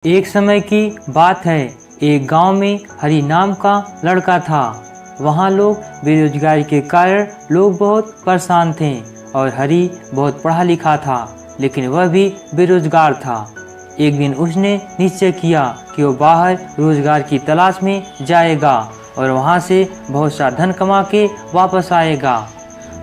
एक समय की बात है। एक गांव में हरी नाम का लड़का था। वहां लोग बेरोजगारी के कारण लोग बहुत परेशान थे और हरी बहुत पढ़ा लिखा था, लेकिन वह भी बेरोजगार था। एक दिन उसने निश्चय किया कि वो बाहर रोजगार की तलाश में जाएगा और वहां से बहुत सा धन कमा के वापस आएगा।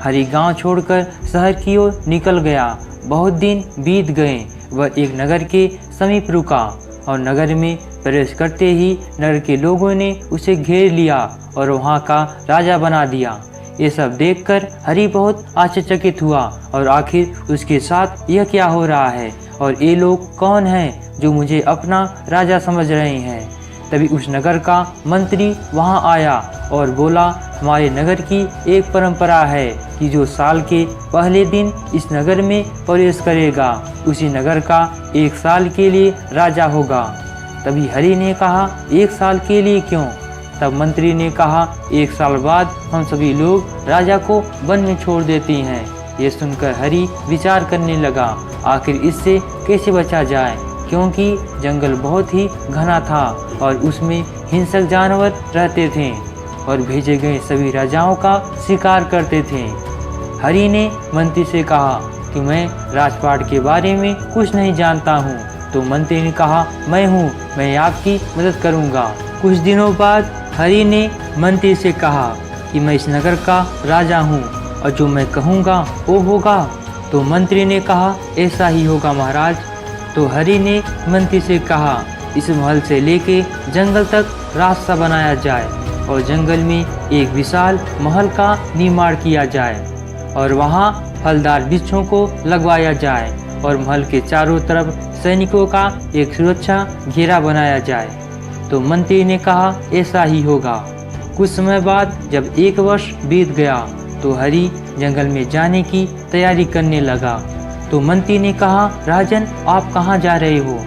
हरी गांव छोड़कर शहर की ओर निकल गया। बहुत दिन बीत गए। वह एक नगर के समीप रुका और नगर में प्रवेश करते ही नगर के लोगों ने उसे घेर लिया और वहां का राजा बना दिया। ये सब देखकर हरी बहुत आश्चर्यचकित हुआ और आखिर उसके साथ यह क्या हो रहा है और ये लोग कौन हैं जो मुझे अपना राजा समझ रहे हैं। तभी उस नगर का मंत्री वहां आया और बोला, हमारे नगर की एक परंपरा है कि जो साल के पहले दिन इस नगर में प्रवेश करेगा उसी नगर का एक साल के लिए राजा होगा। तभी हरी ने कहा, एक साल के लिए क्यों? तब मंत्री ने कहा, एक साल बाद हम सभी लोग राजा को वन में छोड़ देते हैं। ये सुनकर हरी विचार करने लगा, आखिर इससे कैसे बचा जाए, क्योंकि जंगल बहुत ही घना था और उसमें हिंसक जानवर रहते थे और भेजे गए सभी राजाओं का शिकार करते थे। हरी ने मंत्री से कहा कि मैं राजपाट के बारे में कुछ नहीं जानता हूँ। तो मंत्री ने कहा, मैं आपकी मदद करूँगा। कुछ दिनों बाद हरी ने मंत्री से कहा कि मैं इस नगर का राजा हूँ और जो मैं कहूँगा वो होगा। तो मंत्री ने कहा, ऐसा ही होगा महाराज। तो हरी ने मंत्री से कहा, इस महल से लेके जंगल तक रास्ता बनाया जाए और जंगल में एक विशाल महल का निर्माण किया जाए और वहाँ फलदार वृक्षों को लगवाया जाए और महल के चारों तरफ सैनिकों का एक सुरक्षा घेरा बनाया जाए। तो मंत्री ने कहा, ऐसा ही होगा। कुछ समय बाद जब 1 वर्ष बीत गया तो हरी जंगल में जाने की तैयारी करने लगा। तो मंत्री ने कहा, राजन आप कहाँ जा रहे हो?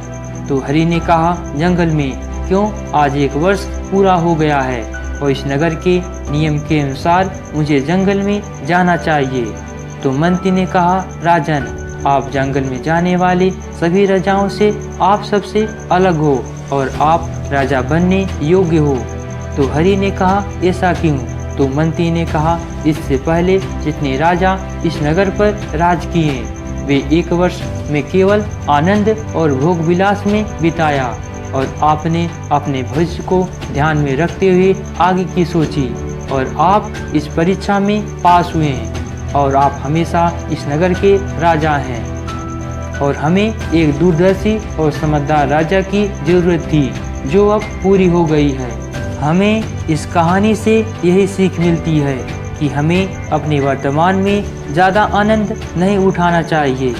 तो हरी ने कहा, जंगल में। क्यों? आज 1 वर्ष पूरा हो गया है और इस नगर के नियम के अनुसार मुझे जंगल में जाना चाहिए। तो मंत्री ने कहा, राजन आप जंगल में जाने वाले सभी राजाओं से आप सबसे अलग हो और आप राजा बनने योग्य हो। तो हरी ने कहा, ऐसा क्यों? तो मंत्री ने कहा, इससे पहले जितने राजा इस नगर पर राज किए वे 1 वर्ष में केवल आनंद और भोग विलास में बिताया और आपने अपने भविष्य को ध्यान में रखते हुए आगे की सोची और आप इस परीक्षा में पास हुए हैं और आप हमेशा इस नगर के राजा हैं। और हमें एक दूरदर्शी और समझदार राजा की जरूरत थी जो अब पूरी हो गई है। हमें इस कहानी से यही सीख मिलती है कि हमें अपने वर्तमान में ज़्यादा आनंद नहीं उठाना चाहिए,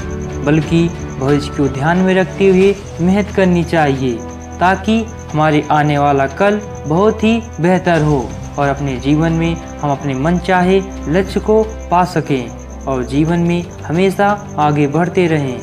बल्कि भविष्य को ध्यान में रखते हुए मेहनत करनी चाहिए ताकि हमारे आने वाला कल बहुत ही बेहतर हो और अपने जीवन में हम अपने मनचाहे लक्ष्य को पा सकें और जीवन में हमेशा आगे बढ़ते रहें।